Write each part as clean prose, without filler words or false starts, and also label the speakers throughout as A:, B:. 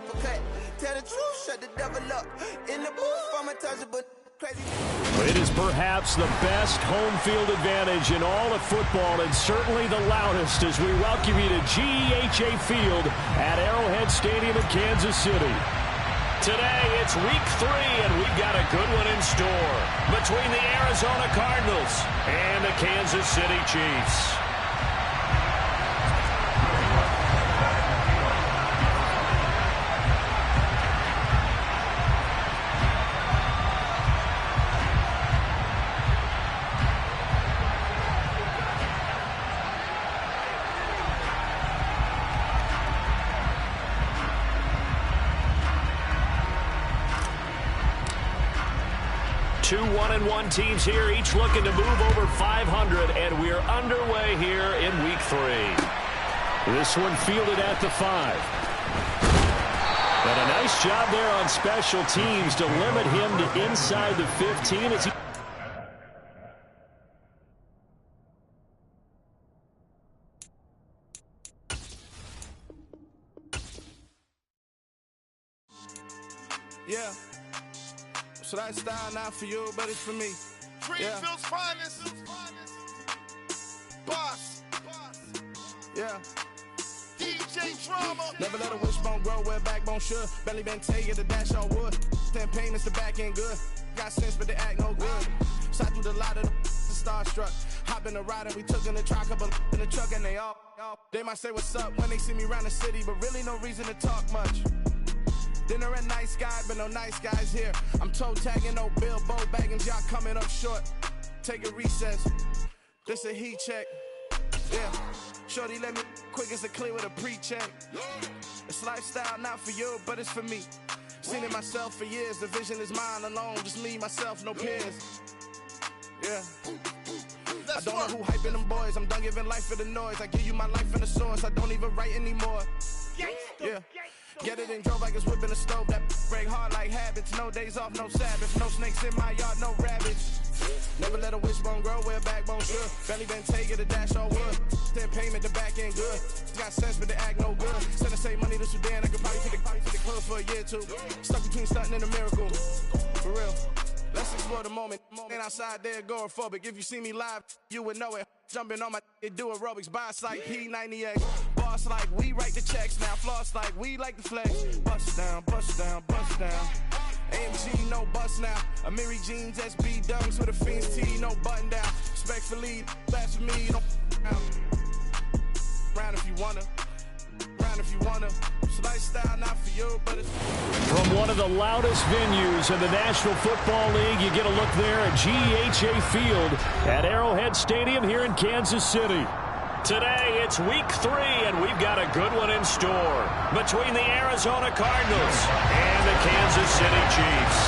A: uppercut. Tell the truth, shut the devil up. In the booth, I'm untouchable. Crazy.
B: It is perhaps the best home field advantage in all of football, and certainly the loudest, as we welcome you to GEHA Field at Arrowhead Stadium in Kansas City. Today, it's week 3, and we've got a good one in store between the Arizona Cardinals and the Kansas City Chiefs. Two 1-1 teams here, each looking to move over 500, and we're underway here in week 3. This one fielded at the 5. And a nice job there on special teams to limit him to inside the 15 as he...
C: Yeah. So that style not for you, but it's for me.
D: Greenfield's finest. Boss.
C: Yeah.
D: DJ Drama.
C: Never let a wishbone grow where a backbone should. Belly been take the dash on wood. 10 payments, the back end good. Got sense, but they act no good. Shot through the lot of the starstruck. Hop in the ride and we took in the truck, couple in the truck, and they all. They might say what's up when they see me around the city, but really no reason to talk much. Dinner a nice guy, but no nice guys here. I'm toe tagging, no Bilbo bagging, y'all coming up short. Take a recess. This a heat check. Yeah. Shorty let me quick as a clear with a pre-check. It's lifestyle not for you, but it's for me. Seen it myself for years. The vision is mine alone. Just me, myself, no peers. Yeah. I don't know who hyping them boys. I'm done giving life for the noise. I give you my life in the source. I don't even write anymore. Yeah. Get it and drove like it's whipping the stove. That break hard like habits. No days off, no Sabbath. No snakes in my yard, no rabbits. Never let a wishbone grow where a backbone should. Belly been take it, a dash on wood. 10 payment, the back end good. Got sense, but they act no good. Send the same money to Sudan. I could probably take the hood for a year or two. Stuck between stunting and a miracle. For real. Let's explore the moment. Ain't outside there agoraphobic. If you see me live, you would know it. Jumping on my do aerobics. Boss like P90X. Boss like we write the checks now. Floss like we like the flex. Bust down, bust down, bust down. AMG, no bust now. Amiri jeans, SB dunks with a Fiends T, no button down. Respectfully, that's for me. Don't round if you wanna. Round if you wanna. So lifestyle not for you, but it's...
B: From one of the loudest venues in the National Football League, you get a look there at GEHA Field at Arrowhead Stadium here in Kansas City. Today, it's week 3, and we've got a good one in store between the Arizona Cardinals and the Kansas City Chiefs.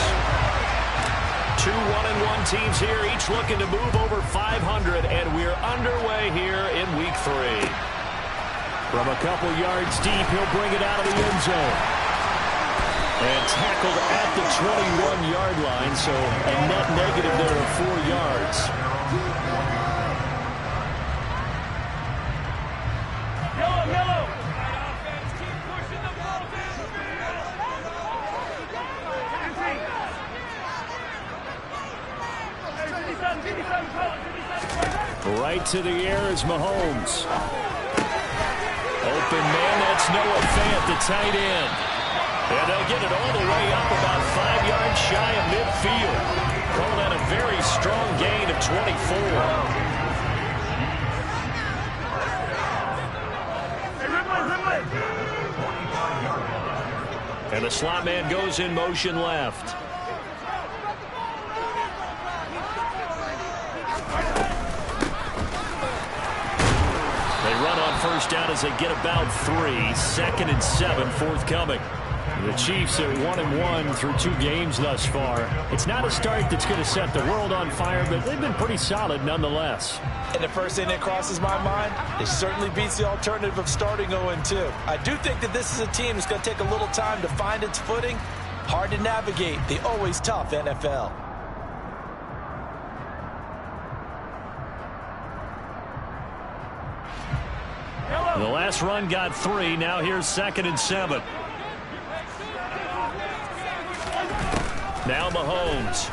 B: Two 1-1 teams here, each looking to move over 500, and we're underway here in week 3. From a couple yards deep, he'll bring it out of the end zone. And tackled at the 21-yard line, so a net negative there of 4 yards.
E: Yellow!
B: Right to the air is Mahomes. Open man, that's Noah Fant, the tight end. And they'll get it all the way up about 5 yards shy of midfield. Call that a very strong gain of 24. And the slot man goes in motion left. They run on first down as they get about 3. 2nd and 7 forthcoming. The Chiefs are 1-1 through 2 games thus far. It's not a start that's going to set the world on fire, but they've been pretty solid nonetheless.
F: And the first thing that crosses my mind, it certainly beats the alternative of starting 0-2. I do think that this is a team that's going to take a little time to find its footing. Hard to navigate the always tough NFL.
B: The last run got 3. Now here's 2nd and 7. Now Mahomes.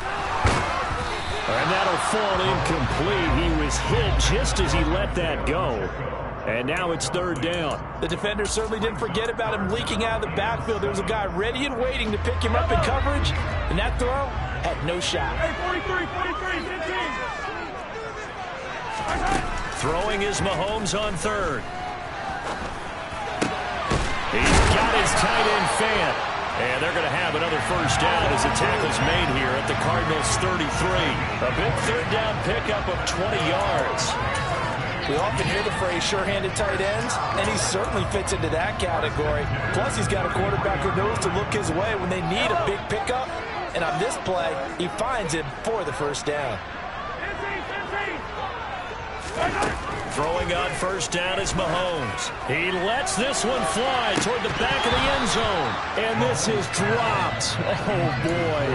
B: And that'll fall incomplete. He was hit just as he let that go. And now it's third down.
F: The defender certainly didn't forget about him leaking out of the backfield. There was a guy ready and waiting to pick him up in coverage, and that throw had no shot.
E: Hey, 43, 15.
B: Throwing is Mahomes on third. He's got his tight end fan. And they're going to have another first down as the tackle's made here at the Cardinals' 33. A big third down pickup of 20 yards.
F: We often hear the phrase sure-handed tight ends, and he certainly fits into that category. Plus, he's got a quarterback who knows to look his way when they need a big pickup. And on this play, he finds him for the first down.
B: Throwing on first down is Mahomes. He lets this one fly toward the back of the end zone. And this is dropped. Oh, boy.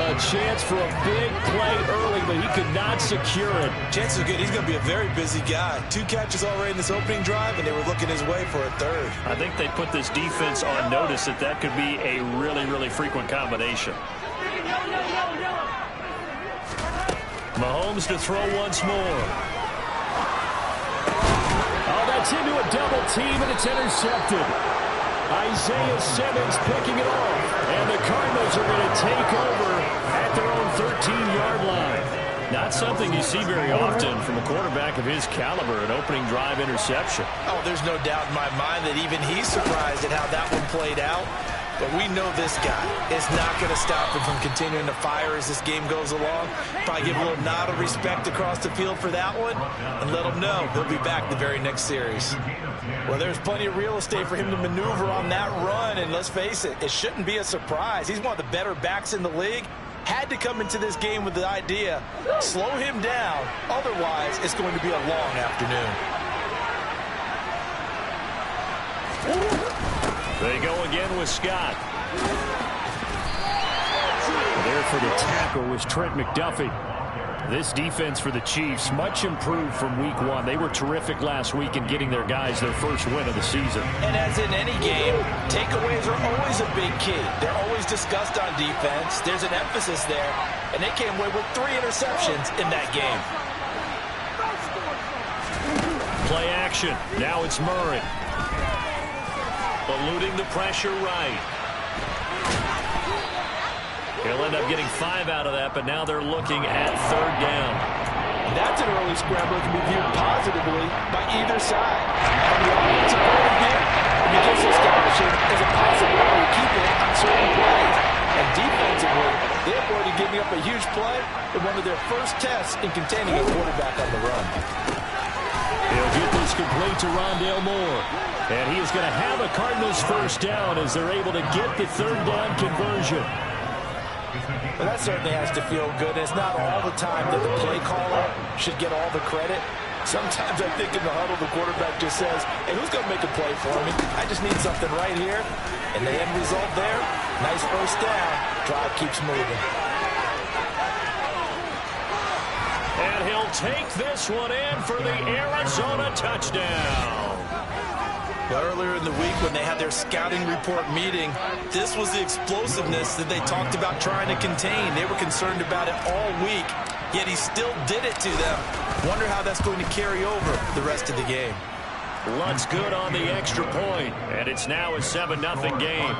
B: A chance for a big play early, but he could not secure it.
G: Chance is good. He's going to be a very busy guy. 2 catches already in this opening drive, and they were looking his way for a third.
B: I think they put this defense on notice that that could be a really, really frequent combination. Mahomes to throw once more. Oh, that's into a double team, and it's intercepted. Isaiah Simmons picking it off. And the Cardinals are going to take over at their own 13-yard line. Not something you see very often from a quarterback of his caliber, an opening drive interception.
F: Oh, there's no doubt in my mind that even he's surprised at how that one played out. But we know this guy is not going to stop him from continuing to fire as this game goes along. Probably give a little nod of respect across the field for that one and let him know he'll be back the very next series. Well, there's plenty of real estate for him to maneuver on that run, and let's face it, it shouldn't be a surprise. He's one of the better backs in the league. Had to come into this game with the idea, slow him down, otherwise it's going to be a long afternoon.
B: They go again with Scott. There for the tackle was Trent McDuffie. This defense for the Chiefs, much improved from week 1. They were terrific last week in getting their guys their first win of the season.
F: And as in any game, takeaways are always a big key. They're always discussed on defense. There's an emphasis there, and they came away with 3 interceptions in that game.
B: Play action. Now it's Murray. Eluding the pressure right. He'll end up getting 5 out of that, but now they're looking at third down.
F: That's an early scramble that can be viewed positively by either side. From the offensive point of view, it begins establishing as a possibility to keep it on certain plays. And defensively, they avoided giving up a huge play in one of their first tests in containing a quarterback on the run.
B: He'll get this complete to Rondale Moore. And he is going to have a Cardinals first down as they're able to get the third down conversion.
F: Well, that certainly has to feel good. It's not all the time that the play caller should get all the credit. Sometimes I think in the huddle, the quarterback just says, hey, who's going to make a play for me? I just need something right here. And the end result there, nice first down. Drive keeps moving.
B: And he'll take this one in for the Arizona touchdown.
G: Well, earlier in the week when they had their scouting report meeting, this was the explosiveness that they talked about trying to contain. They were concerned about it all week, yet he still did it to them. Wonder how that's going to carry over the rest of the game.
B: Luntz good on the extra point, and it's now a 7-0 game.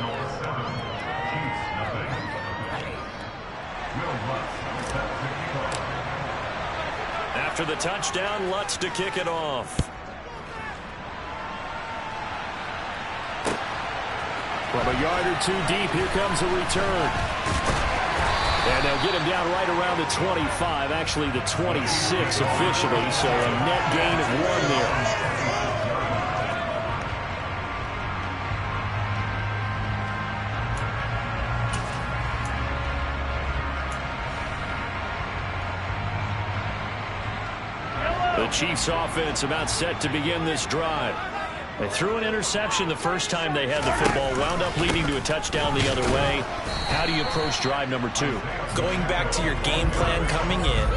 B: After the touchdown, Luntz to kick it off. From a yard or 2 deep, here comes a return. And they'll get him down right around the 25, actually the 26 officially, so a net gain of 1 there. The Chiefs offense about set to begin this drive. They threw an interception the first time they had the football, wound up leading to a touchdown the other way. How do you approach drive number 2?
F: Going back to your game plan coming in,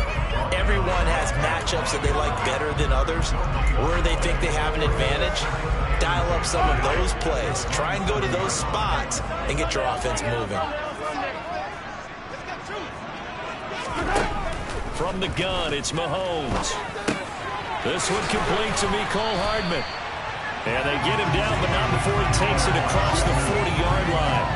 F: everyone has matchups that they like better than others, where they think they have an advantage. Dial up some of those plays. Try and go to those spots and get your offense moving.
B: From the gun, it's Mahomes. This one complete to Mecole Hardman. And they get him down, but not before he takes it across the 40-yard line.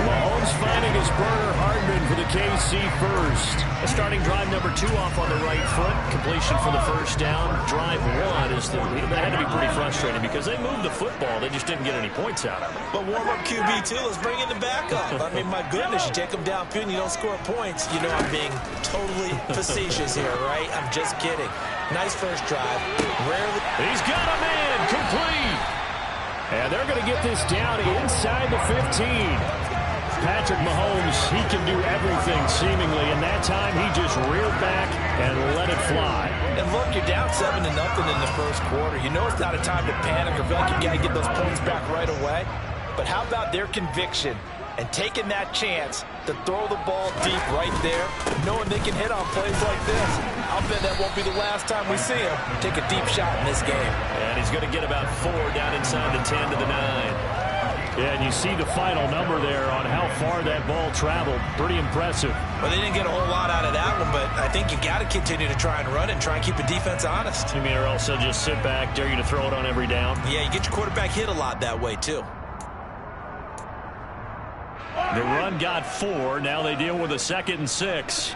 B: Mahomes finding his burner. Hardman for the KC first. Starting drive number 2 off on the right foot. Completion for the first down. Drive 1 is that had to be pretty frustrating because they moved the football. They just didn't get any points out of it.
F: But warm-up QB2, let's bring in the backup. I mean, my goodness, you take them downfield and you don't score points. You know I'm being totally facetious here, right? I'm just kidding. Nice first drive. Rarely.
B: He's got a man complete. And they're going to get this down inside the 15. Patrick Mahomes, he can do everything seemingly, and that time he just reared back and let it fly.
F: And look, you're down 7-0 in the first quarter. You know it's not a time to panic or feel like you got to get those points back right away. But how about their conviction and taking that chance to throw the ball deep right there, knowing they can hit on plays like this? I'll bet that won't be the last time we see him take a deep shot in this game.
B: And he's going to get about 4 down inside the 10 to the 9. Yeah, and you see the final number there on how far that ball traveled. Pretty impressive.
F: Well, they didn't get a whole lot out of that one, but I think you got to continue to try and run and try and keep the defense honest.
B: You mean, or else they'll just sit back, dare you to throw it on every down?
F: Yeah, you get your quarterback hit a lot that way, too.
B: The run got 4. Now they deal with a 2nd and 6.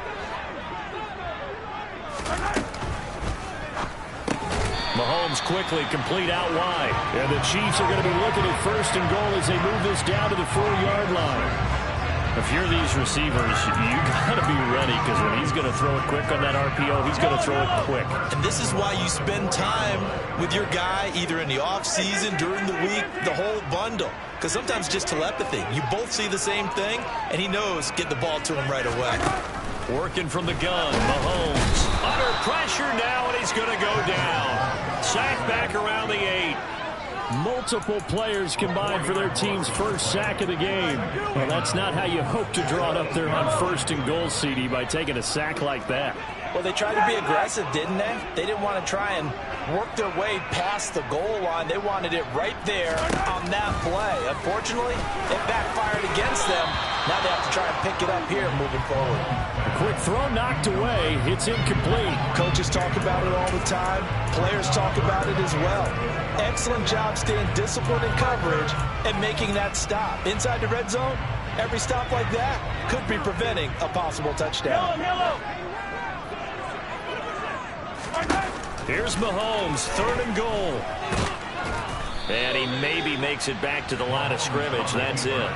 B: Mahomes quickly complete out wide. And the Chiefs are going to be looking at 1st and goal as they move this down to the 4-yard line. If you're these receivers, you got to be ready because when he's going to throw it quick on that RPO, he's going to throw it quick.
F: And this is why you spend time with your guy either in the offseason, during the week, the whole bundle. Because sometimes just telepathy. You both see the same thing, and he knows get the ball to him right away.
B: Working from the gun, Mahomes under pressure now, and he's going to go down. Sacked back around the 8. Multiple players combined for their team's first sack of the game. Well, that's not how you hope to draw it up there on 1st and goal, CD, by taking a sack like that.
F: Well, they tried to be aggressive, didn't they? They didn't want to try and work their way past the goal line. They wanted it right there on that play. Unfortunately, it backfired against them. Now they have to try and pick it up here moving forward.
B: A quick throw knocked away. It's incomplete.
F: Coaches talk about it all the time. Players talk about it as well. Excellent job staying disciplined in coverage and making that stop. Inside the red zone, every stop like that could be preventing a possible touchdown.
B: Here's Mahomes, 3rd and goal. And he maybe makes it back to the line of scrimmage. That's it.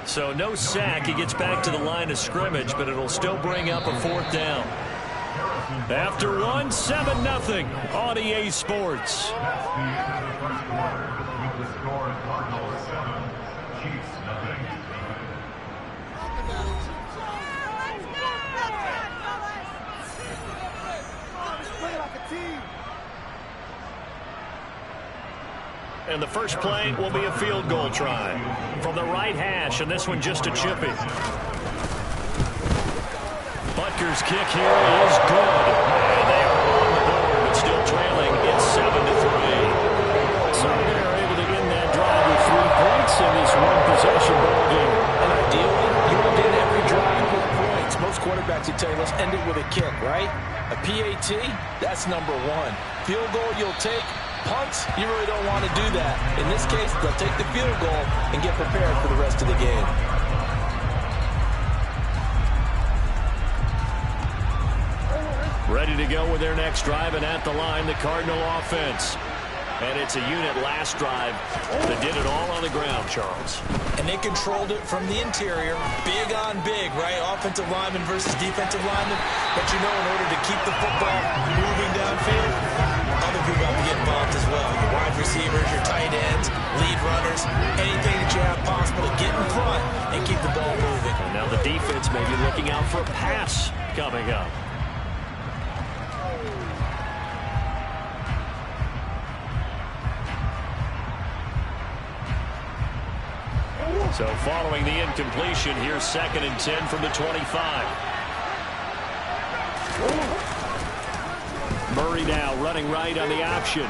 B: So no sack. He gets back to the line of scrimmage, but it'll still bring up a 4th down. After 1, 7-0 on EA Sports. And the first play will be a field goal try from the right hash, and this one just a chippy. Butker's kick here is good. And they are on the board, but still trailing. It's 7-3. So they're able to end that drive with 3 points in this one-possession ball game.
F: And ideally, you want to get every drive with points. Most quarterbacks will tell you, let's end it with a kick, right? A PAT, that's number 1. Field goal you'll take. Punts, you really don't want to do that. In this case, they'll take the field goal and get prepared for the rest of the game.
B: Ready to go with their next drive, and at the line, the Cardinal offense. And it's a unit last drive that did it all on the ground, Charles.
F: And they controlled it from the interior. Big on big, right? Offensive lineman versus defensive lineman. But you know, in order to keep the football moving downfield, other people have to get involved as well. Your wide receivers, your tight ends, lead runners, anything that you have possible to get in front and keep the ball moving.
B: And now the defense may be looking out for a pass coming up. So following the incompletion, here's 2nd and 10 from the 25. Murray now running right on the option.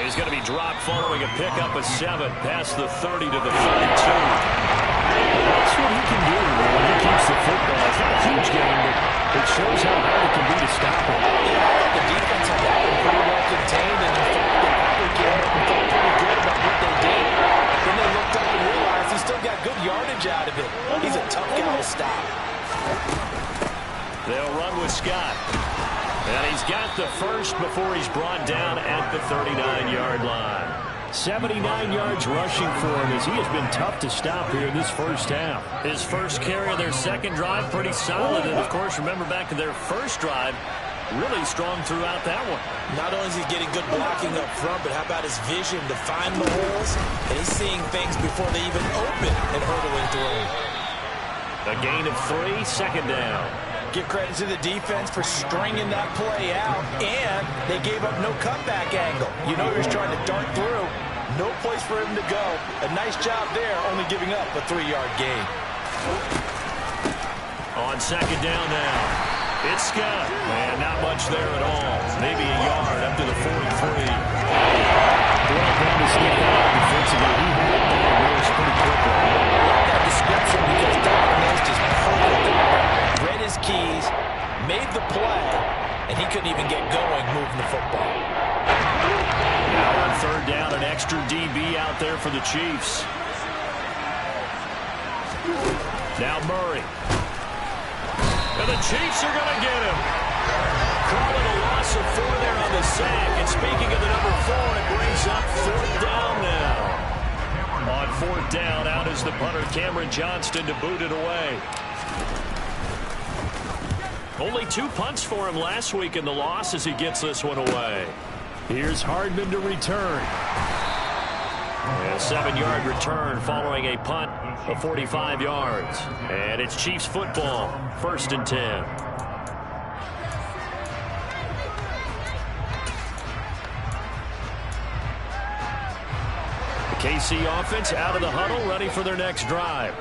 B: He's going to be dropped following a pickup of 7 past the 30 to the 32. That's what he can do when he keeps the football. It's not a huge game, but it shows how hard it can be to stop him.
F: Yeah, I thought the defense had that one pretty well contained, and in fact, they probably came up and felt pretty good about what they did. Then they looked up and realized he still got good yardage out of it. He's a tough guy to stop.
B: They'll run with Scott. And he's got the first before he's brought down at the 39-yard line. 79 yards rushing for him as he has been tough to stop here in this first half. His first carry of their second drive, pretty solid. And, of course, remember back to their first drive, really strong throughout that one.
F: Not only is he getting good blocking up front, but how about his vision to find the holes? And he's seeing things before they even open and hurdling through.
B: A gain of 3, second down.
F: Give credit to the defense for stringing that play out, and they gave up no cutback angle. You know he was trying to dart through. No place for him to go. A nice job there, only giving up a 3-yard gain.
B: On second down now, it's Scott. And not much there at all. Maybe a yard up to the 43. Well done to stick that out defensively. He had it diagnosed pretty quickly.
F: I like that description because diagnosed is perfect. Read his keys, made the play, and he couldn't even get going moving the football.
B: Now on third down, an extra DB out there for the Chiefs. Now Murray. And the Chiefs are going to get him. Calling a loss of 4 there on the sack. And speaking of the number 4, it brings up fourth down now. On fourth down, out is the punter, Cameron Johnston, to boot it away. Only 2 punts for him last week in the loss as he gets this one away. Here's Hardman to return. A 7-yard return following a punt of 45 yards. And it's Chiefs football, 1st and 10. The KC offense out of the huddle, ready for their next drive.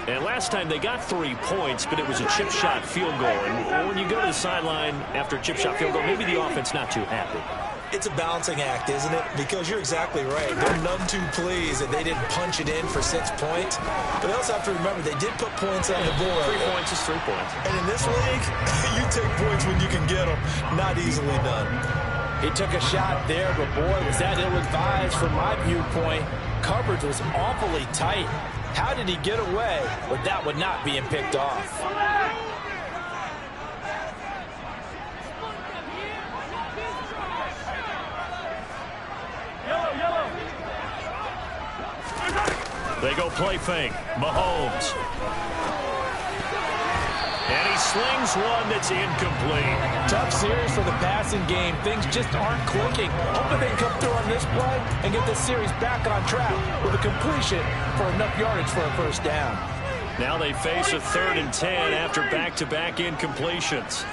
B: And last time they got 3 points, but it was a chip shot field goal. And when you go to the sideline after a chip shot field goal, maybe the offense not too happy.
F: It's a balancing act, isn't it? Because you're exactly right. They're none too pleased that they didn't punch it in for 6 points. But they also have to remember they did put points on the board.
B: 3 points is 3 points.
F: And in this league, you take points when you can get them. Not easily done. He took a shot there, but boy, was that ill-advised from my viewpoint. Coverage was awfully tight. How did he get away with that one not being picked off?
B: They go play fake. Mahomes. And he slings one that's incomplete.
F: Tough series for the passing game. Things just aren't clicking. Hoping they can come through on this play and get this series back on track with a completion for enough yardage for a first down.
B: Now they face a 3rd and 10 after back-to-back incompletions.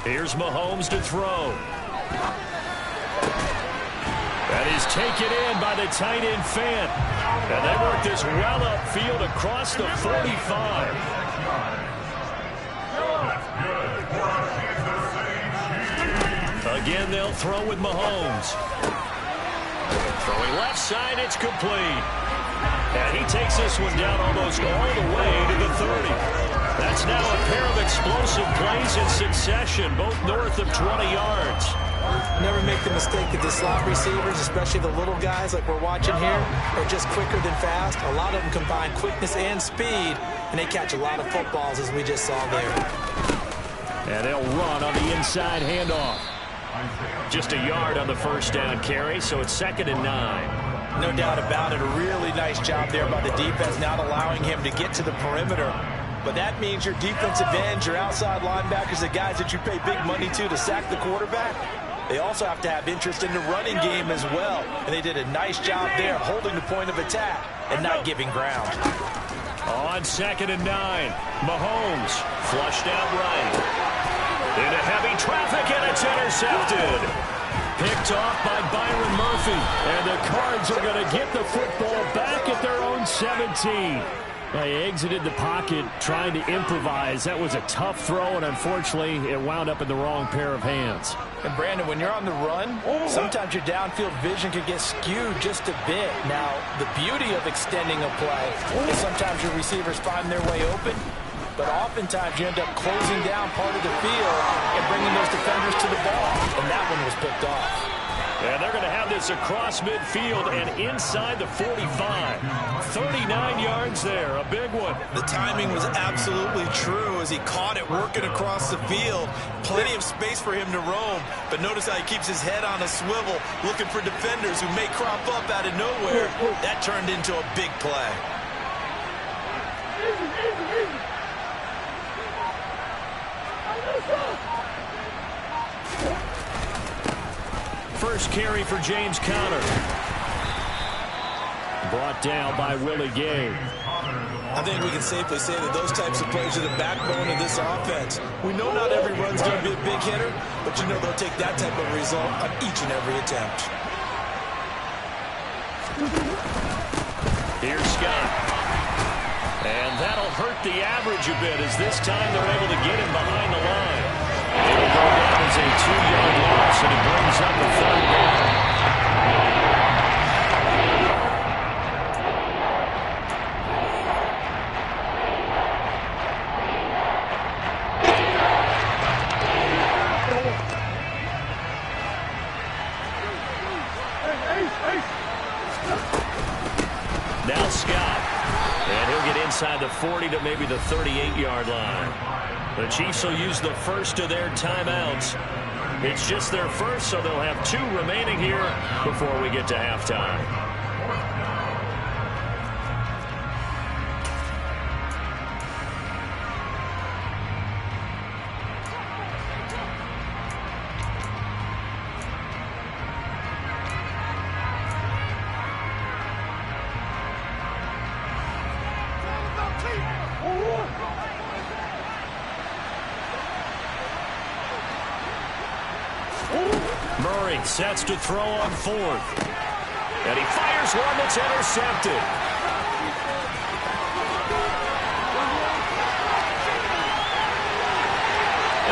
B: Here's Mahomes to throw. That is taken in by the tight end Fant. And they work this well upfield across the 45. Again, they'll throw with Mahomes. Throwing left side, it's complete. And he takes this one down almost all the way to the 30. That's now a pair of explosive plays in succession, both north of 20 yards.
F: Never make the mistake that the slot receivers, especially the little guys like we're watching here, are just quicker than fast. A lot of them combine quickness and speed, and they catch a lot of footballs, as we just saw there.
B: And they'll run on the inside handoff. Just a yard on the first down carry, so it's 2nd and 9.
F: No doubt about it. A really nice job there by the defense, not allowing him to get to the perimeter. But that means your defensive ends, your outside linebackers, the guys that you pay big money to sack the quarterback, they also have to have interest in the running game as well. And they did a nice job there holding the point of attack and not giving ground.
B: On 2nd and 9, Mahomes flushed out right. Into heavy traffic, and it's intercepted. Picked off by Byron Murphy. And the Cards are going to get the football back at their own 17. He exited the pocket trying to improvise. That was a tough throw, and unfortunately, it wound up in the wrong pair of hands.
F: And Brandon, when you're on the run, sometimes your downfield vision can get skewed just a bit. Now, the beauty of extending a play is sometimes your receivers find their way open, but oftentimes you end up closing down part of the field and bringing those defenders to the ball, and that one was picked off.
B: And they're going to have this across midfield and inside the 45. 39 yards there, a big one.
G: The timing was absolutely true as he caught it working across the field. Plenty of space for him to roam, but notice how he keeps his head on a swivel, looking for defenders who may crop up out of nowhere. That turned into a big play.
B: First carry for James Conner. Brought down by Willie Gay.
G: I think we can safely say that those types of plays are the backbone of this offense. We know not every run's going to be a big hitter, but you know they'll take that type of result on each and every attempt.
B: Here's Scott. And that'll hurt the average a bit as this time they're able to get him behind the line. It'll go down as a 2-yard loss, and it brings up a third down. Now Scott. And he'll get inside the 40 to maybe the 38-yard line. The Chiefs will use the first of their timeouts. It's just their first, so they'll have 2 remaining here before we get to halftime. Murray sets to throw on 4th. And he fires one that's intercepted.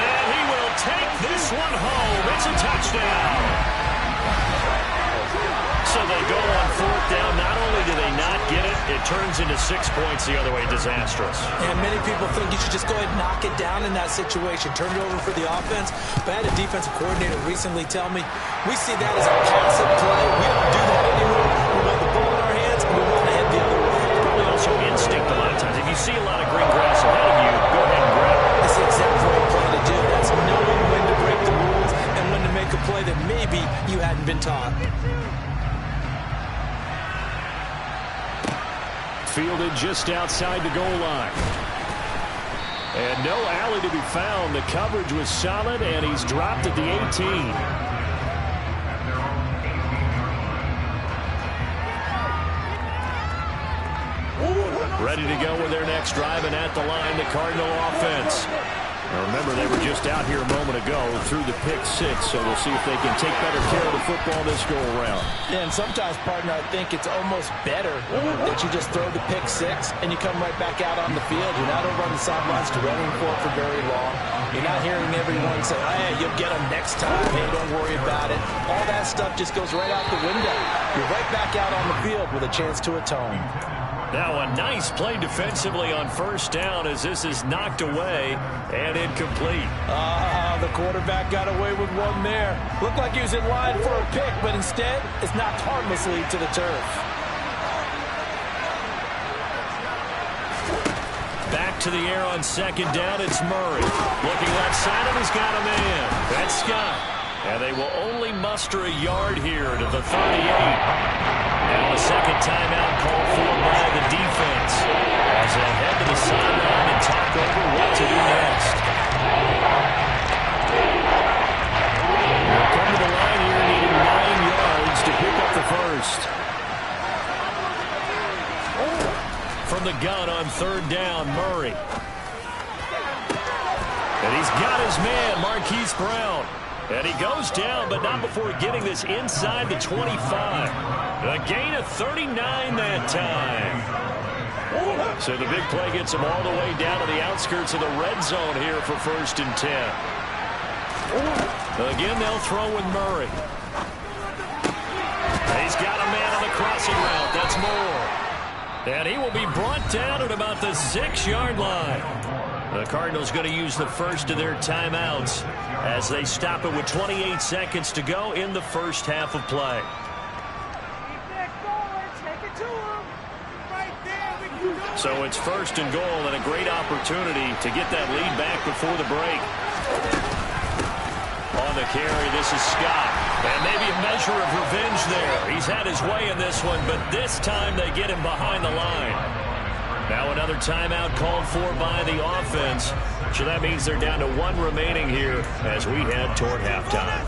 B: And he will take this one home. It's a touchdown. So they go on 4th down. Not only do they not get it, it turns into 6 points the other way. Disastrous.
F: And many people think you should just go ahead and knock it down in that situation. Turn it over for the offense. But I had a defensive coordinator recently tell me, we see that as a passive play. We don't do that anymore. We want the ball in our hands, and we want to head the other way.
B: Probably also instinct a lot of times. If you see a lot of green grass ahead of you, go ahead and grab it.
F: That's the exact right play to do. That's knowing when to break the rules and when to make a play that maybe you hadn't been taught.
B: Fielded just outside the goal line. And no alley to be found. The coverage was solid, and he's dropped at the 18. Ready to go with their next drive, and at the line, the Cardinal offense. Now remember, they were just out here a moment ago through the pick 6, so we'll see if they can take better care of the football this go-around.
F: Yeah, and sometimes, partner, I think it's almost better that you just throw the pick 6 and you come right back out on the field. You're not over on the sidelines dwelling for very long. You're not hearing everyone say, oh, hey, you'll get them next time. Hey, don't worry about it. All that stuff just goes right out the window. You're right back out on the field with a chance to atone.
B: Now a nice play defensively on 1st down as this is knocked away and incomplete.
F: The quarterback got away with one there. Looked like he was in line for a pick, but instead it's knocked harmlessly to the turf.
B: Back to the air on 2nd down, it's Murray. Looking left side, and he's got a man. That's Scott. And they will only muster a yard here to the 38. Now a second timeout called for by the defense as they head to the sideline and talk over what to do next. They'll come to the line here needing 9 yards to pick up the first. From the gun on 3rd down, Murray. And he's got his man, Marquise Brown. And he goes down, but not before getting this inside the 25. A gain of 39 that time. So the big play gets him all the way down to the outskirts of the red zone here for 1st and 10. Again, they'll throw with Murray. He's got a man on the crossing route. That's Moore. And he will be brought down at about the 6-yard line. The Cardinals going to use the first of their timeouts as they stop it with 28 seconds to go in the first half of play. So it's 1st and goal and a great opportunity to get that lead back before the break. On the carry, this is Scott. And maybe a measure of revenge there. He's had his way in this one, but this time they get him behind the line. Now another timeout called for by the offense. So that means they're down to 1 remaining here as we head toward halftime.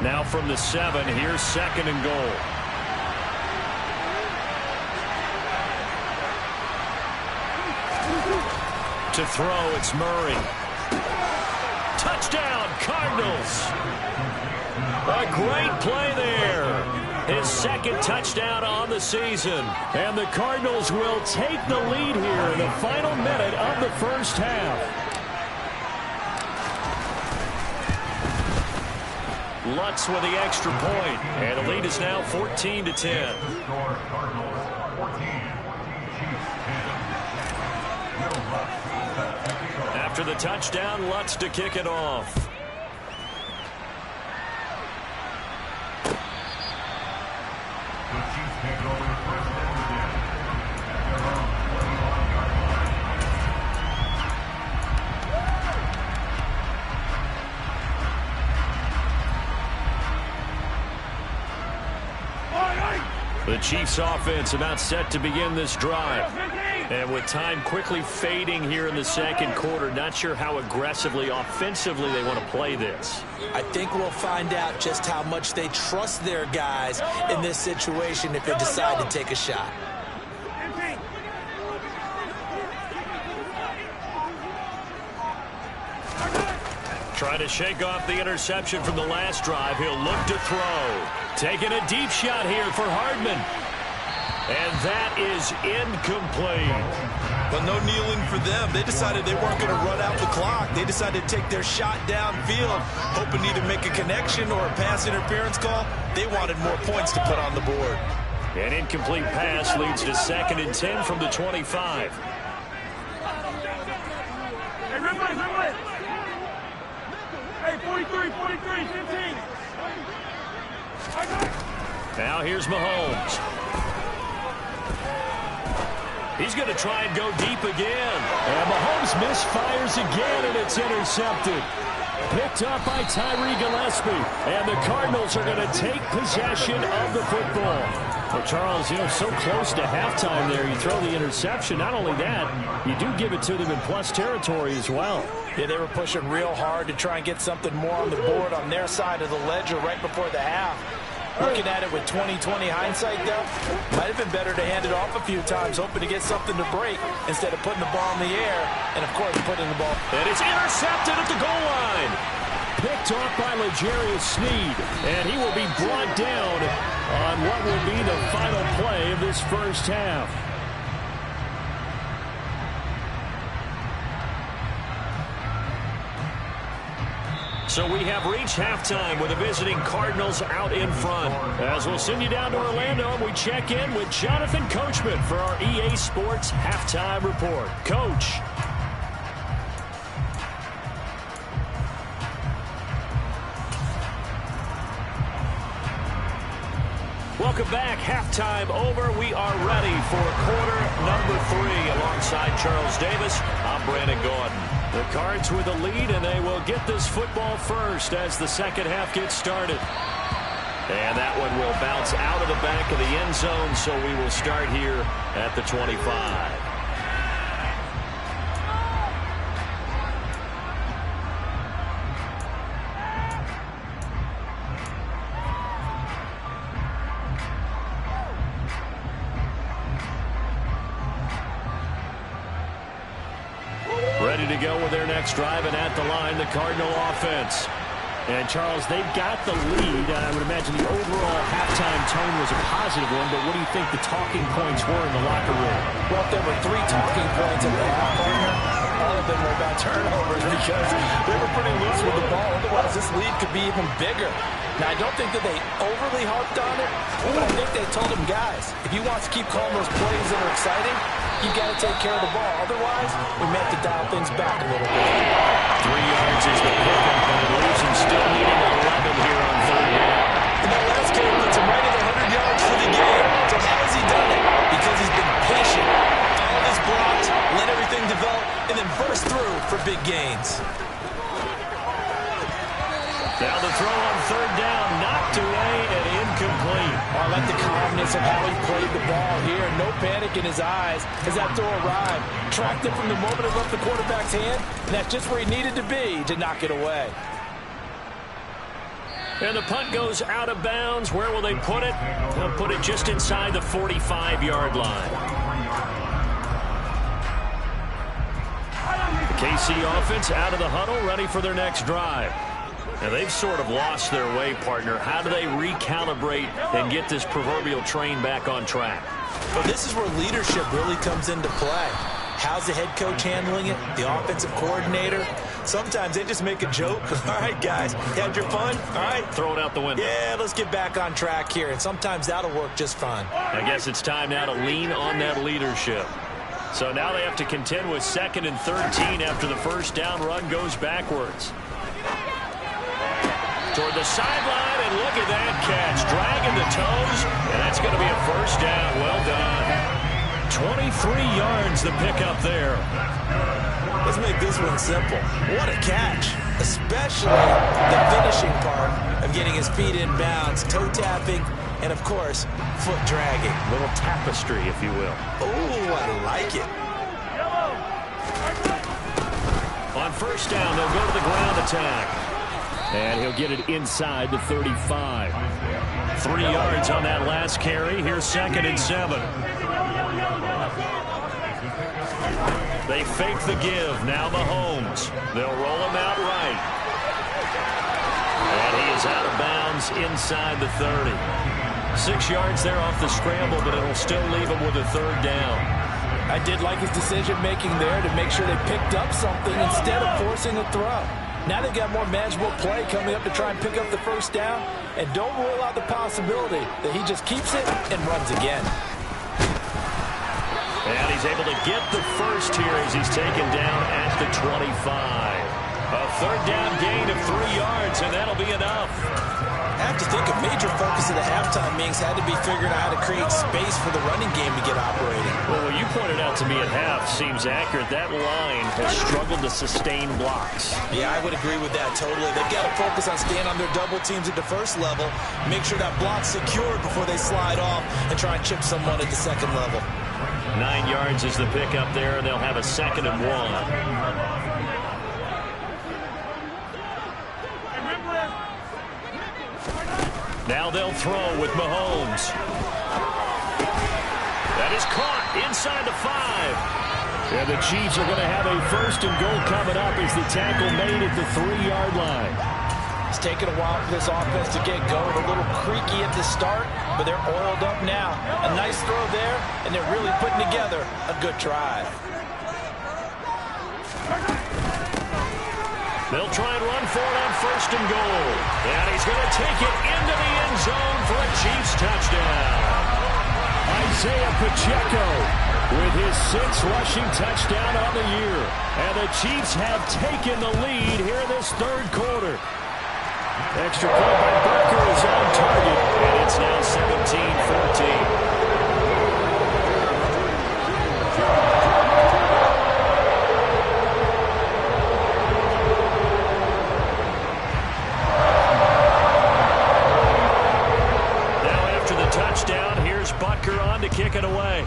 B: Now from the 7, here's 2nd and goal. To throw, it's Murray. Touchdown, Cardinals. A great play there. His 2nd touchdown on the season. And the Cardinals will take the lead here in the final minute of the first half. Lutz with the extra point, and the lead is now 14-10. After the touchdown, Lutz to kick it off. The Chiefs offense about set to begin this drive. And with time quickly fading here in the 2nd quarter, not sure how aggressively, offensively they want to play this.
F: I think we'll find out just how much they trust their guys in this situation if they decide to take a shot.
B: Trying to shake off the interception from the last drive. He'll look to throw. Taking a deep shot here for Hardman. And that is incomplete.
G: But no kneeling for them. They decided they weren't going to run out the clock. They decided to take their shot downfield, hoping to either make a connection or a pass interference call. They wanted more points to put on the board.
B: An incomplete pass leads to 2nd and 10 from the 25.
E: Hey, 43, 15.
B: Now here's Mahomes. He's going to try and go deep again. And Mahomes misfires again, and it's intercepted. Picked up by Tyree Gillespie. And the Cardinals are going to take possession of the football. Well, Charles, so close to halftime there. You throw the interception. Not only that, you do give it to them in plus territory as well.
F: Yeah, they were pushing real hard to try and get something more on the board on their side of the ledger right before the half. Looking at it with 20/20 hindsight, though, might have been better to hand it off a few times, hoping to get something to break instead of putting the ball in the air and, of course, putting the ball.
B: And it's intercepted at the goal line. Picked off by L'Jarius Sneed, and he will be brought down on what will be the final play of this first half. So we have reached halftime with the visiting Cardinals out in front. As we'll send you down to Orlando, and we check in with Jonathan Coachman for our EA Sports Halftime Report. Coach. Welcome back. Halftime over. We are ready for quarter number 3 alongside Charles Davis. I'm Brandon Gordon. The Cards with a lead, and they will get this football first as the second half gets started. And that one will bounce out of the back of the end zone, so we will start here at the 25. to go with their next drive, and at the line, the Cardinal offense.
E: And, Charles, they've got the lead. I would imagine the overall halftime tone was a positive one, but what do you think the talking points were in the locker room?
F: Well, if there were 3 talking points at the half, all of them were about turnovers because they were pretty loose with the ball. Otherwise, this lead could be even bigger. Now, I don't think that they overly harped on it, but I think they told them, guys, if you want to keep calling those plays that are exciting, you got to take care of the ball. Otherwise, we may have to dial things back a little bit.
B: 3 yards is the pickup, but it leaves him still needing 11 here on third down.
F: And that last game puts him right at 100 yards for the game. So how has he done it? Because he's been patient, followed his blocks, let everything develop, and then burst through for big gains.
B: Now the throw on third down, knocked away and incomplete.
F: I like the calmness of how he played the ball here. No panic in his eyes as that throw arrived. Tracked it from the moment it left the quarterback's hand, and that's just where he needed to be to knock it away.
B: And the punt goes out of bounds. Where will they put it? They'll put it just inside the 45-yard line. KC offense out of the huddle, ready for their next drive. Now, they've sort of lost their way, partner. How do they recalibrate and get this proverbial train back on track?
F: Well, this is where leadership really comes into play. How's the head coach handling it? The offensive coordinator? Sometimes they just make a joke. All right, guys, you had your fun? All right.
B: Throw it out the window.
F: Yeah, let's get back on track here. And sometimes that'll work just fine.
B: I guess it's time now to lean on that leadership. So now they have to contend with 2nd and 13 after the first down run goes backwards. Toward the sideline, and look at that catch. Dragging the toes, and that's going to be a first down. Well done. 23 yards the pickup there.
F: Let's make this one simple. What a catch, especially the finishing part of getting his feet in bounds, toe tapping, and, of course, foot dragging.
B: Little tapestry, if you will.
F: Oh, I like it.
B: On first down, they'll go to the ground attack. And he'll get it inside the 35. 3 yards on that last carry. Here's 2nd and 7. They fake the give. Now Mahomes. They'll roll him out right. And he is out of bounds inside the 30. 6 yards there off the scramble, but it'll still leave him with a third down.
F: I did like his decision-making there to make sure they picked up something instead of forcing a throw. Now they've got more manageable play coming up to try and pick up the first down. And don't rule out the possibility that he just keeps it and runs again.
B: And he's able to get the first here as he's taken down at the 25. A third down gain of 3 yards, and that'll be enough.
F: I have to think a major focus of the halftime meetings had to be figuring out how to create space for the running game to get operating.
B: Well, what you pointed out to me at half seems accurate. That line has struggled to sustain blocks.
F: Yeah, I would agree with that totally. They've got to focus on staying on their double teams at the first level, make sure that block's secured before they slide off and try and chip someone at the second level.
B: 9 yards is the pickup there, and they'll have a 2nd and 1. Now they'll throw with Mahomes. That is caught inside the 5. And the Chiefs are going to have a 1st and goal coming up as the tackle made at the 3-yard line.
F: It's taken a while for this offense to get going. A little creaky at the start, but they're oiled up now. A nice throw there, and they're really putting together a good drive.
B: They'll try and run for it on 1st and goal. And he's going to take it into the end zone for a Chiefs touchdown. Isaiah Pacheco with his 6th rushing touchdown on the year. And the Chiefs have taken the lead here in this 3rd quarter. Extra point by Butker is on target. And it's now 17-14. Touchdown. Here's Butker on to kick it away.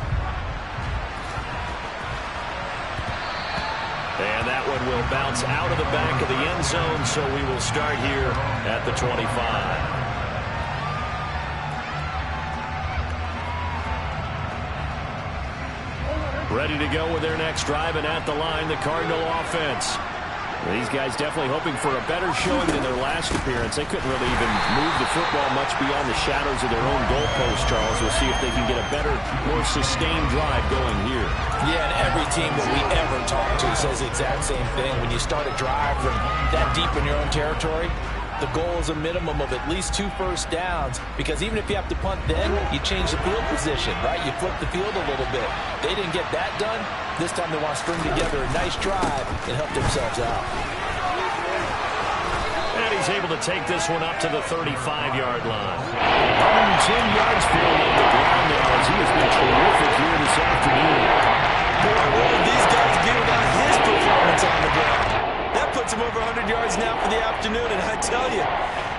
B: And that one will bounce out of the back of the end zone, so we will start here at the 25. Ready to go with their next drive, and at the line, the Cardinal offense. These guys definitely hoping for a better showing than their last appearance. They couldn't really even move the football much beyond the shadows of their own goalpost, Charles. We'll see if they can get a better, more sustained drive going here.
F: Yeah, and every team that we ever talk to says the exact same thing. When you start a drive from that deep in your own territory, the goal is a minimum of at least 2 first downs, because even if you have to punt then, you change the field position, right? You flip the field a little bit. They didn't get that done. This time they want to string together a nice drive and help themselves out.
B: And he's able to take this one up to the 35-yard line. 110 yards filled on the ground now as he has been terrific here this afternoon.
F: Boy, what did these guys do about his performance on the ground? That puts him over 100 yards now for the afternoon, and I tell you,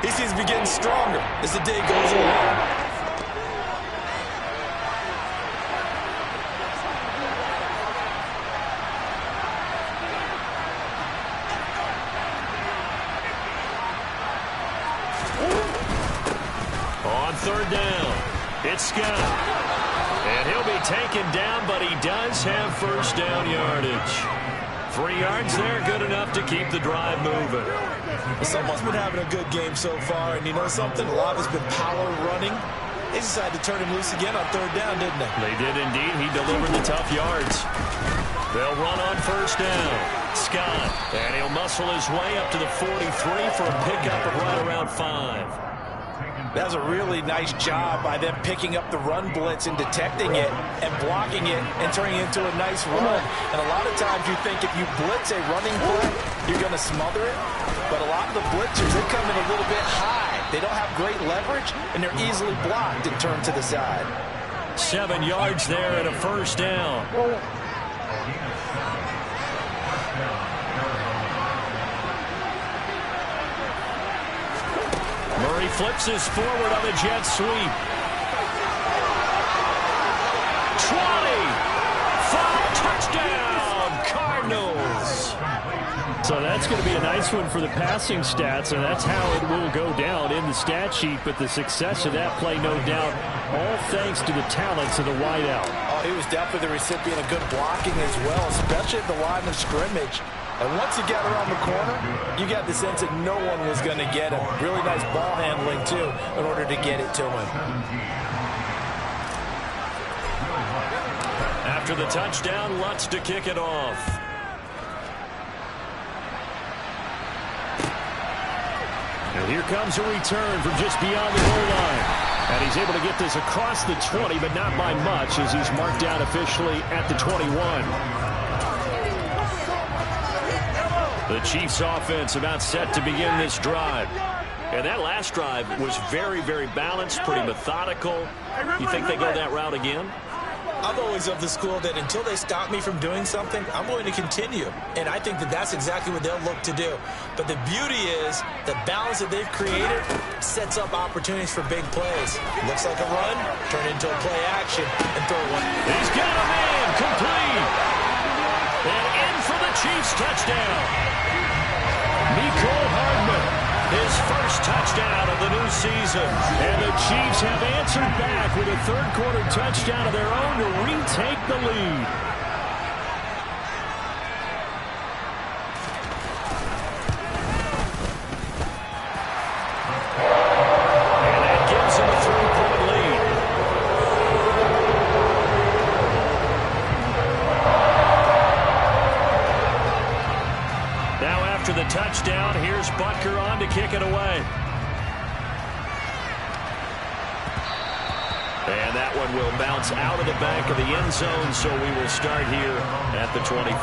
F: he seems to be getting stronger as the day goes along.
B: On third down, it's Scott. And he'll be taken down, but he does have first down yardage. 3 yards there, good enough to keep the drive moving.
F: Someone's been having a good game so far, and you know something? A lot has been power running. They decided to turn him loose again on third down, didn't they?
B: They did indeed. He delivered the tough yards. They'll run on first down. Scott, and he'll muscle his way up to the 43 for a pickup of right around 5.
F: That was a really nice job by them picking up the run blitz and detecting it and blocking it and turning it into a nice run. And a lot of times you think if you blitz a running play, you're going to smother it. But a lot of the blitzers, they come in a little bit high. They don't have great leverage, and they're easily blocked and turned to the side.
B: 7 yards there and a first down. Murray flips his forward on the jet sweep. 20. 5 touchdown Cardinals. So that's going to be a nice one for the passing stats, and that's how it will go down in the stat sheet. But the success of that play, no doubt, all thanks to the talents of the wideout.
F: Oh, he was definitely the recipient of good blocking as well, especially at the line of scrimmage. And once he got around the corner, you got the sense that no one was going to get him. Really nice ball handling, too, in order to get it to him.
B: After the touchdown, Lutz to kick it off. And here comes a return from just beyond the goal line. And he's able to get this across the 20, but not by much, as he's marked down officially at the 21. The Chiefs offense about set to begin this drive. And that last drive was very, very balanced, pretty methodical. You think they go that route again?
F: I'm always of the school that until they stop me from doing something, I'm going to continue. And I think that that's exactly what they'll look to do. But the beauty is the balance that they've created sets up opportunities for big plays. Looks like a run, turn into a play action, and throw one.
B: He's got a man, complete. And in for the Chiefs touchdown. Mecole Hardman, his first touchdown of the new season. And the Chiefs have answered back with a third-quarter touchdown of their own to retake the lead. And that gives them a 3-point lead. Now after the touchdown, here's Butker on to kick it away. And that one will bounce out of the back of the end zone, so we will start here at the 25.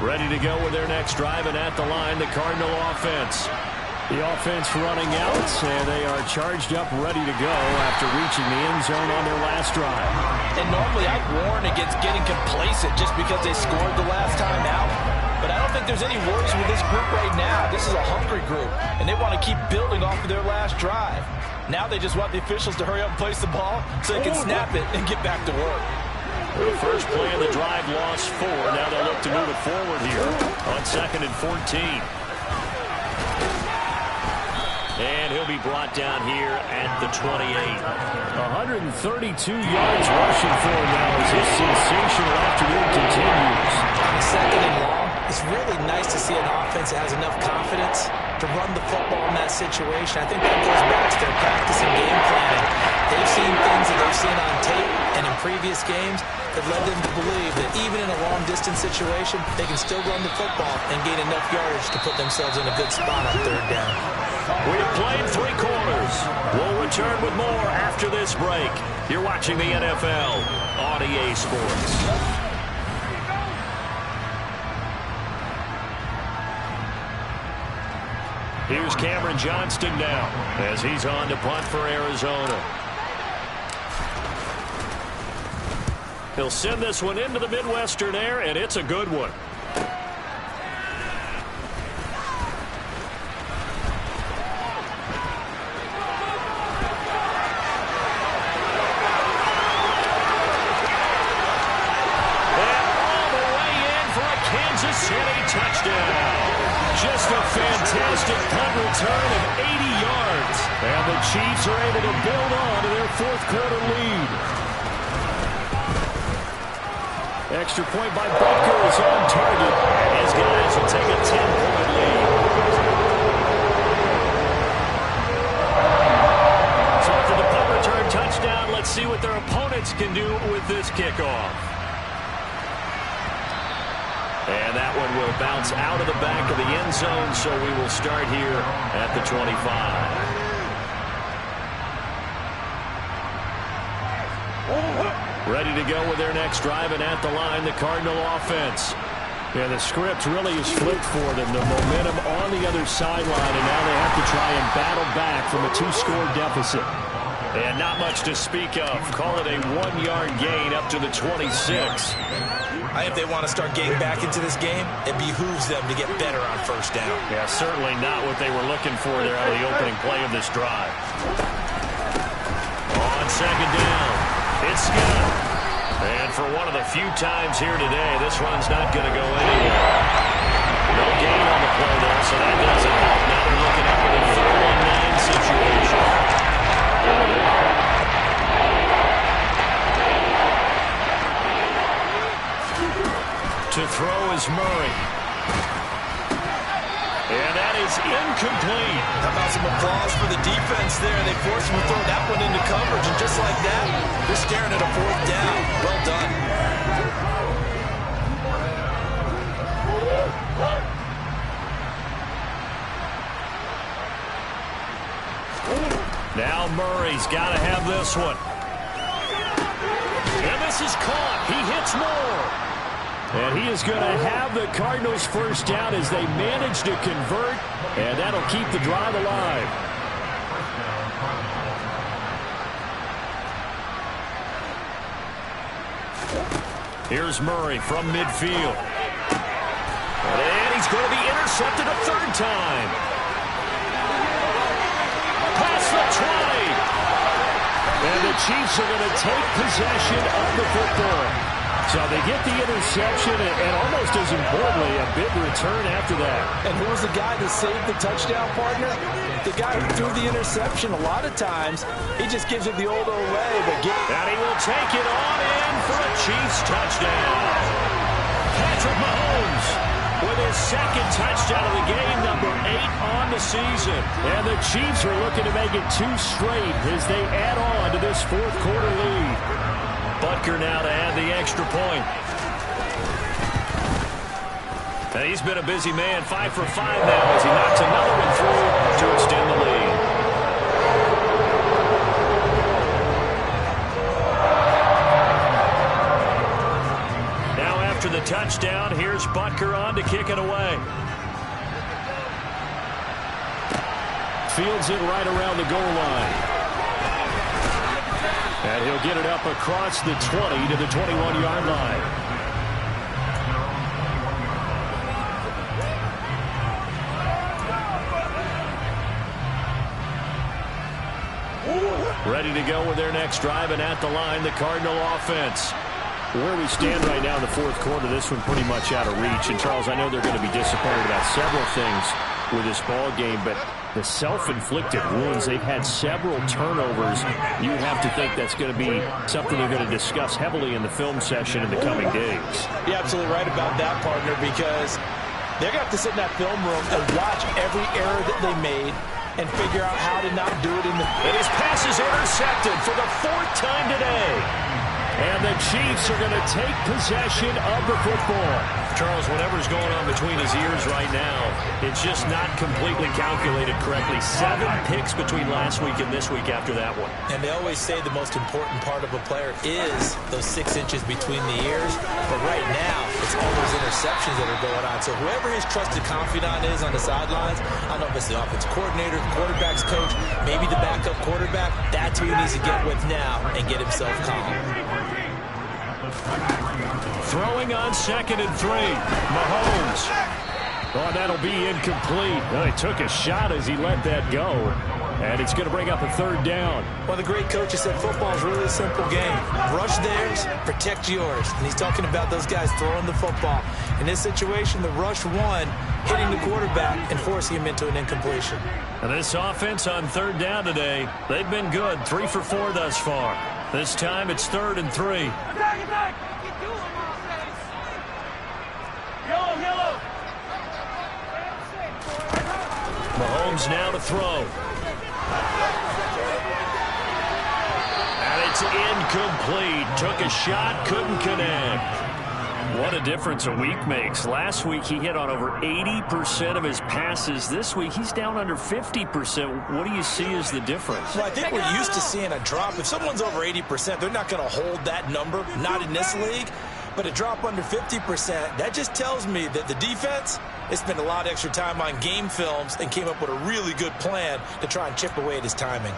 B: Ready to go with their next drive, and at the line, the Cardinal offense. The offense running out, and they are charged up, ready to go after reaching the end zone on their last drive.
F: And normally I warn against getting complacent just because they scored the last time out. But I don't think there's any worries with this group right now. This is a hungry group, and they want to keep building off of their last drive. Now they just want the officials to hurry up and place the ball so they can snap it and get back to work.
B: The first play of the drive lost 4. Now they'll look to move it forward here on 2nd and 14. he'll be brought down here at the 28. 132 yards rushing for him now as his sensational afternoon continues.
F: On a second and long, it's really nice to see an offense that has enough confidence to run the football in that situation. I think that goes back to their practice and game planning. They've seen things that they've seen on tape and in previous games that led them to believe that even in a long-distance situation, they can still run the football and gain enough yardage to put themselves in a good spot on third down.
B: We have played 3 quarters. We'll return with more after this break. You're watching the NFL on EA Sports. Here's Cameron Johnston now as he's on to punt for Arizona. He'll send this one into the Midwestern air, and it's a good one. And all the way in for a Kansas City touchdown. Just a fantastic punt return of 80 yards. And the Chiefs are able to build on to their fourth quarter lead. Extra point by Butker is on target. And his guys will take a 10-point lead. So after the punt return touchdown, let's see what their opponents can do with this kickoff. And that one will bounce out of the back of the end zone, so we will start here at the 25. Ready to go with their next drive, and at the line, the Cardinal offense. Yeah, the script really is flipped for them. The momentum on the other sideline, and now they have to try and battle back from a 2-score deficit. And not much to speak of. Call it a 1-yard gain up to the 26.
F: I think they want to start getting back into this game. It behooves them to get better on first down.
B: Yeah, certainly not what they were looking for there out of the opening play of this drive. On second down, it's Scott. And for one of the few times here today, this run's not going to go anywhere. No gain on the play there, so that doesn't help. Now they're looking at a 3-and-9 situation. To throw is Murray. And that is incomplete.
F: How about some applause for the defense there? They forced him to throw that one into coverage, and just like that, they're staring at a 4th down. Well done.
B: Now Murray's got to have this one. And this is caught. He hits more. And he is going to have the Cardinals first down as they manage to convert, and that'll keep the drive alive. Here's Murray from midfield. And he's going to be intercepted a 3rd time. Past the 20. And the Chiefs are going to take possession of the football. So they get the interception, and almost as importantly, a big return after that.
F: And who was the guy that saved the touchdown, partner? The guy who threw the interception. A lot of times, he just gives it the old way.
B: And he will take it on in for a Chiefs touchdown. Patrick Mahomes with his 2nd touchdown of the game, number 8 on the season. And the Chiefs are looking to make it 2 straight as they add on to this 4th quarter lead. Butker now to add the extra point. And he's been a busy man, 5 for 5 now as he knocks another one through to extend the lead. Now after the touchdown, here's Butker on to kick it away. Fields it right around the goal line. And he'll get it up across the 20 to the 21-yard line. Ready to go with their next drive, and at the line, the Cardinal offense. Where we stand right now in the 4th quarter, this one pretty much out of reach. And, Charles, I know they're going to be disappointed about several things. with this ball game, but the self-inflicted wounds, they've had several turnovers. You would have to think that's going to be something they're going to discuss heavily in the film session in the coming days.
F: You're absolutely right about that, partner, because they're going to have to sit in that film room and watch every error that they made and figure out how to not do it in the...
B: And his pass is intercepted for the 4th time today. And the Chiefs are going to take possession of the football. Charles, whatever's going on between his ears right now, it's just not completely calculated correctly. 7 picks between last week and this week after that one.
F: And they always say the most important part of a player is those 6 inches between the ears. But right now, it's all those interceptions that are going on. So whoever his trusted confidant is on the sidelines, I don't know if it's the offensive coordinator, the quarterback's coach, maybe the backup quarterback, that's who he needs to get with now and get himself calm.
B: Throwing on 2nd and 3. Mahomes. Oh, that'll be incomplete. Well, he took a shot as he let that go. And it's going to bring up a 3rd down.
F: Well, the great coach has said football is really a simple game. Rush theirs, protect yours. And he's talking about those guys throwing the football. In this situation, the rush one, hitting the quarterback and forcing him into an incompletion.
B: And this offense on 3rd down today, they've been good. 3 for 4 thus far. This time it's 3rd and 3. Mahomes now to throw. And it's incomplete. Took a shot, couldn't connect. What a difference a week makes. Last week he hit on over 80% of his passes. This week he's down under 50%. What do you see as the difference?
F: Well, I think we're used to seeing a drop. If someone's over 80%, they're not going to hold that number, not in this league. But a drop under 50%, that just tells me that the defense, they spent a lot of extra time on game films and came up with a really good plan to try and chip away at his timing.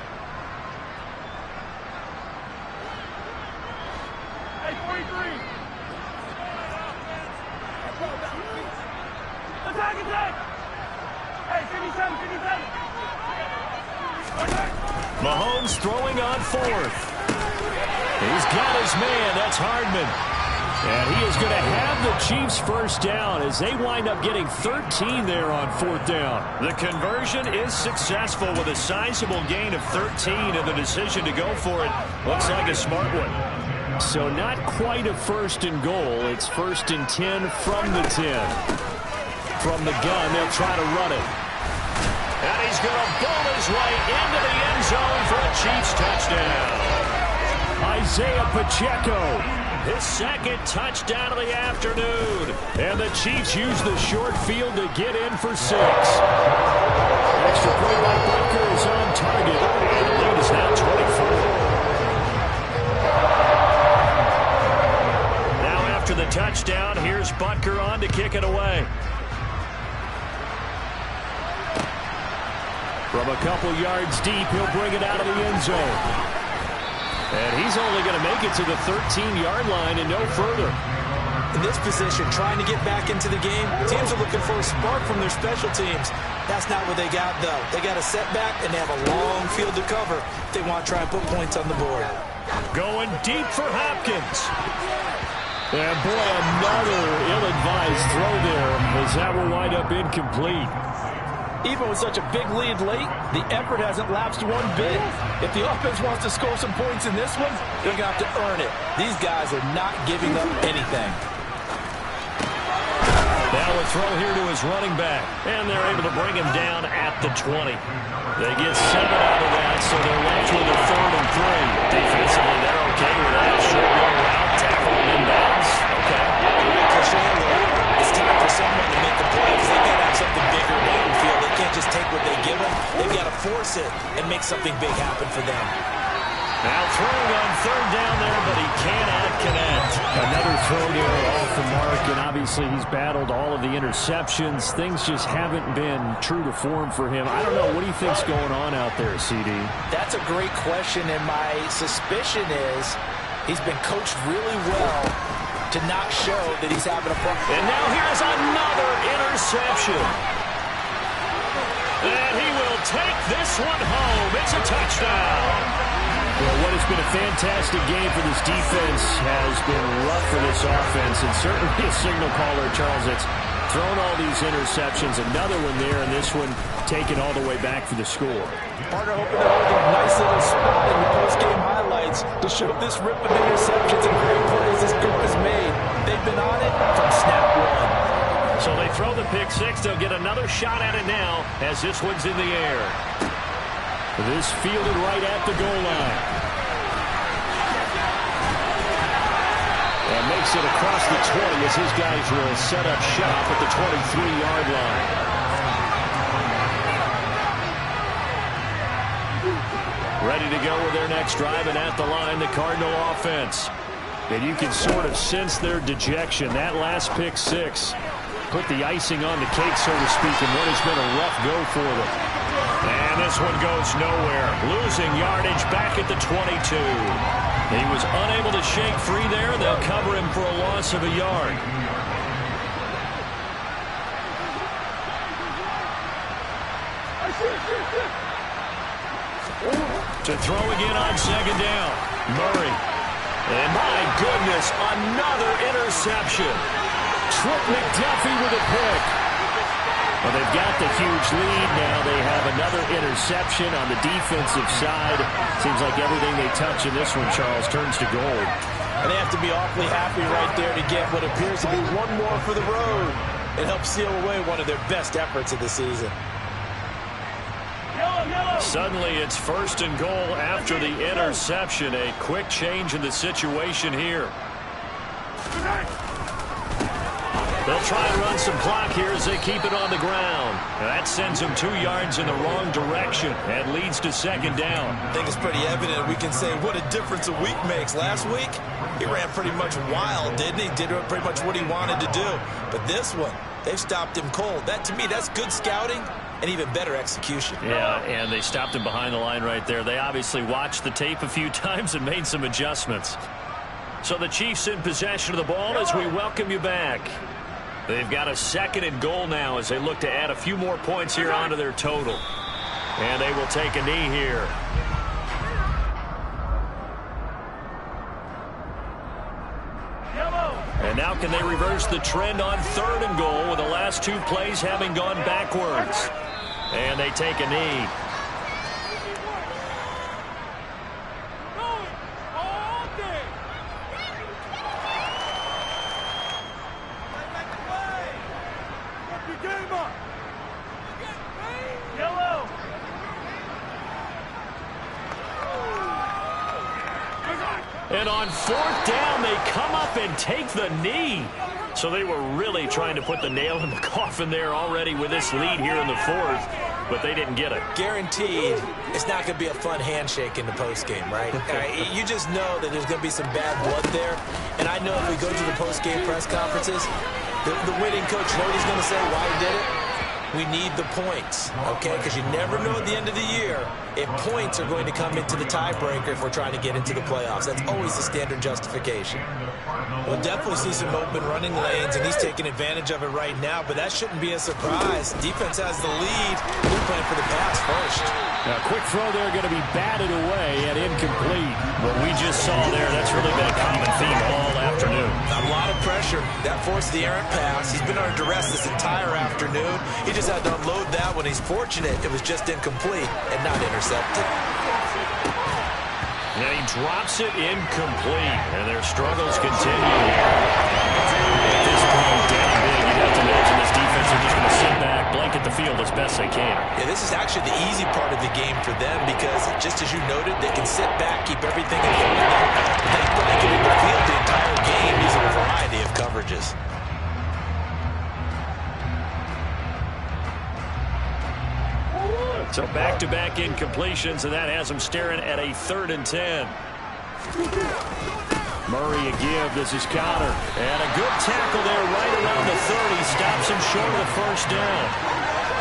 H: Hey, 43. Attack! Hey, 57.
B: Mahomes throwing on 4th. He's got his man. That's Hardman. And he is going to have the Chiefs 1st down as they wind up getting 13 there on 4th down. The conversion is successful with a sizable gain of 13, and the decision to go for it looks like a smart one. So not quite a 1st and goal. It's 1st and 10 from the 10. From the gun, they'll try to run it. And he's going to bowl his way into the end zone for a Chiefs touchdown. Isaiah Pacheco. His 2nd touchdown of the afternoon. And the Chiefs use the short field to get in for 6. Extra point by Butker is on target. And the lead is now 24. Now after the touchdown, here's Butker on to kick it away. From a couple yards deep, he'll bring it out of the end zone. And he's only going to make it to the 13-yard line and no further.
F: In this position, trying to get back into the game, teams are looking for a spark from their special teams. That's not what they got, though. They got a setback, and they have a long field to cover if they want to try and put points on the board.
B: Going deep for Hopkins. And, boy, another ill-advised throw there as that will wind up incomplete.
F: Even with such a big lead late, the effort hasn't lapsed one bit. If the offense wants to score some points in this one, they're going to have to earn it. These guys are not giving up anything.
B: Now a throw here to his running back, and they're able to bring him down at the 20. They get 7 out of that, so they're left with a 3rd and 3. Defensively, they're okay with that. Short going route, tackle inbounds. Okay.
F: It's time for someone to make the play because they got to have something bigger down the field. They can't just take what they give them. They've got to force it and make something big happen for them.
B: Now throwing on 3rd down there, but he cannot connect. Another throw there off the mark, and obviously he's battled all of the interceptions. Things just haven't been true to form for him. I don't know. What do you think's going on out there, CD?
F: That's a great question, and my suspicion is he's been coached really well to not show that he's having a problem.
B: And now here's another interception. And he will take this one home. It's a touchdown. Well, what has been a fantastic game for this defense has been rough for this offense, and certainly a signal caller, Charles. It's thrown all these interceptions. Another one there, and this one taken all the way back for the score.
F: Partner hoping to hold a nice little spot in the post-game highlights to show this rip of interceptions and great plays this group has made. They've been on it from snap one.
B: So they throw the pick six. They'll get another shot at it now as this one's in the air. This fielded right at the goal line. And makes it across the 20 as his guys will set up shop at the 23-yard line. Ready to go with their next drive, and at the line, the Cardinal offense. And you can sort of sense their dejection. That last pick six put the icing on the cake, so to speak, in what has been a rough go for them. And this one goes nowhere. Losing yardage back at the 22. He was unable to shake free there. They'll cover him for a loss of a yard. To throw again on second down. Murray. And my goodness, another interception. Trip McDuffie with a pick. Well, they've got the huge lead. Now they have another interception on the defensive side. Seems like everything they touch in this one, Charles, turns to gold.
F: And they have to be awfully happy right there to get what appears to be one more for the road. It helps seal away one of their best efforts of the season.
B: Suddenly it's first and goal after the interception. A quick change in the situation here. They'll try and run some clock here as they keep it on the ground. That sends them 2 yards in the wrong direction and leads to second down.
G: I think it's pretty evident. We can say what a difference a week makes. Last week, he ran pretty much wild, didn't he? Did pretty much what he wanted to do. But this one, they've stopped him cold. That, to me, that's good scouting and even better execution.
B: Yeah, and they stopped him behind the line right there. They obviously watched the tape a few times and made some adjustments. So the Chiefs in possession of the ball as we welcome you back. They've got a second and goal now as they look to add a few more points here onto their total. And they will take a knee here. And now can they reverse the trend on third and goal with the last 2 plays having gone backwards? And they take a knee. And on fourth down, they come up and take the knee. So they were really trying to put the nail in the coffin there already with this lead here in the fourth, but they didn't get it.
F: Guaranteed, it's not going to be a fun handshake in the postgame, right? You just know that there's going to be some bad blood there. And I know if we go to the postgame press conferences, the winning coach, you know what he's going to say, why he did it? We need the points, okay? Because you never know at the end of the year if points are going to come into the tiebreaker if we're trying to get into the playoffs. That's always the standard justification. We'll definitely see some open running lanes, and he's taking advantage of it right now, but that shouldn't be a surprise. Defense has the lead. They're playing for the pass first.
B: Now, quick throw there going to be batted away and incomplete. What we just saw there, that's really been a common theme all afternoon.
G: A lot of pressure. That forced the errant pass. He's been under duress this entire afternoon. He just had to unload that when he's fortunate. It was just incomplete and not intercepted.
B: And he drops it incomplete, and their struggles continue. At this point, down big, you'd have to imagine this defense is just going to sit back, blanket the field as best they can.
G: Yeah, this is actually the easy part of the game for them because, just as you noted, they can sit back, keep everything in front of them. They blanketed the field the entire game using a variety of coverages.
B: So back-to-back incompletions, and that has them staring at a 3rd and 10. Murray a give. This is Conner. And a good tackle there right around the 30. Stops him short of the first down.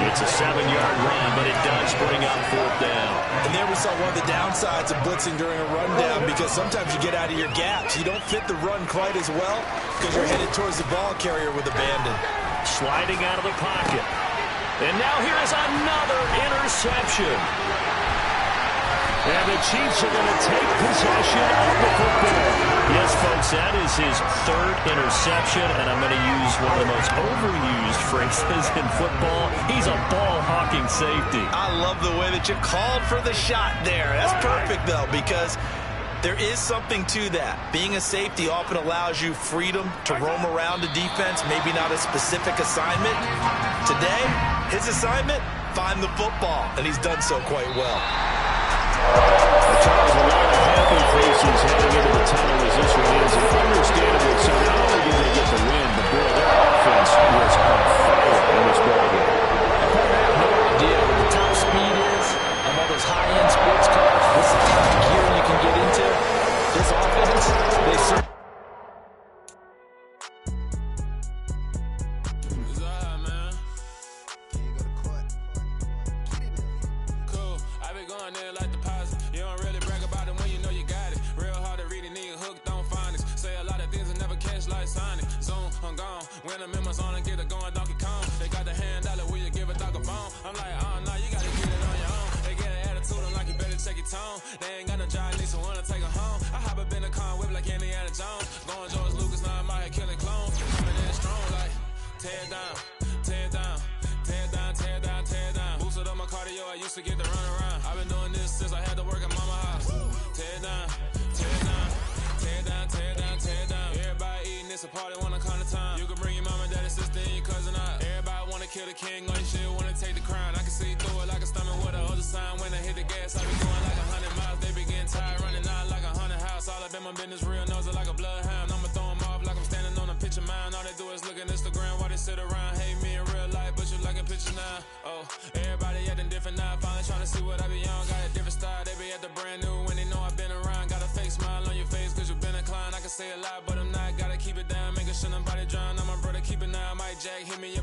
B: It's a 7-yard run, but it does bring up 4th down.
G: And there we saw one of the downsides of blitzing during a rundown because sometimes you get out of your gaps. You don't fit the run quite as well because you're headed towards the ball carrier with abandon.
B: Sliding out of the pocket. And now here is another interception. And the Chiefs are going to take possession of the football.
E: Yes, folks, that is his third interception, and I'm going to use one of the most overused phrases in football. He's a ball-hawking safety.
F: I love the way that you called for the shot there. That's perfect, though, because there is something to that. Being a safety often allows you freedom to roam around the defense, maybe not a specific assignment. Today, his assignment, find the football, and he's done so quite well.
B: Charles, a lot of happy faces heading into the tunnel as this one is, and understandable. So not only did they get the win, but boy, their offense was on fire in this ball game.
F: I have no idea what the top speed is on all those high-end sports cars. This is the kind of gear you can get into. This offense, they certainly.
C: When I'm in my zone and get it going Donkey Kong. They got the hand dollar, will you give a dog a bone? I'm like, oh no, you gotta get it on your own. They get an attitude, I'm like, you better check your tone. They ain't got no job, need someone to take her home. I hop up in the car, whip like Indiana Jones. Going George Lucas, now I'm out here killing clones. Coming in strong, like, tear down, tear down, tear down, tear down, tear down. Boosted up my cardio, I used to get to run around. I've been doing this since I had to work at mama house. Tear down, tear down, tear down, tear down, tear down. Everybody eating, it's a party, wanna come to time. You can bring your mama, daddy, sister, and your cousin out. Everybody wanna kill the king, all you shit wanna take the crown. I can see through it like a stomach with a other sign. When I hit the gas, I be going like 100 miles. They be getting tired, running out like 100 house. All up in my business, real nose it like a bloodhound. I'ma throw 'em off like I'm standing on a picture mound. All they do is look at Instagram while they sit around. Hate me in real life, but you liking pictures now. Oh, everybody acting different now. Finally trying to see what I be on. Got a different style, they be at the brand new when they know I've been around. Got a fake smile on your face cause you been inclined. I can say a lot, but I'm not. Gotta keep it down, making sure nobody drown. I'm my brother, keep it now. Mike Jack hit me up.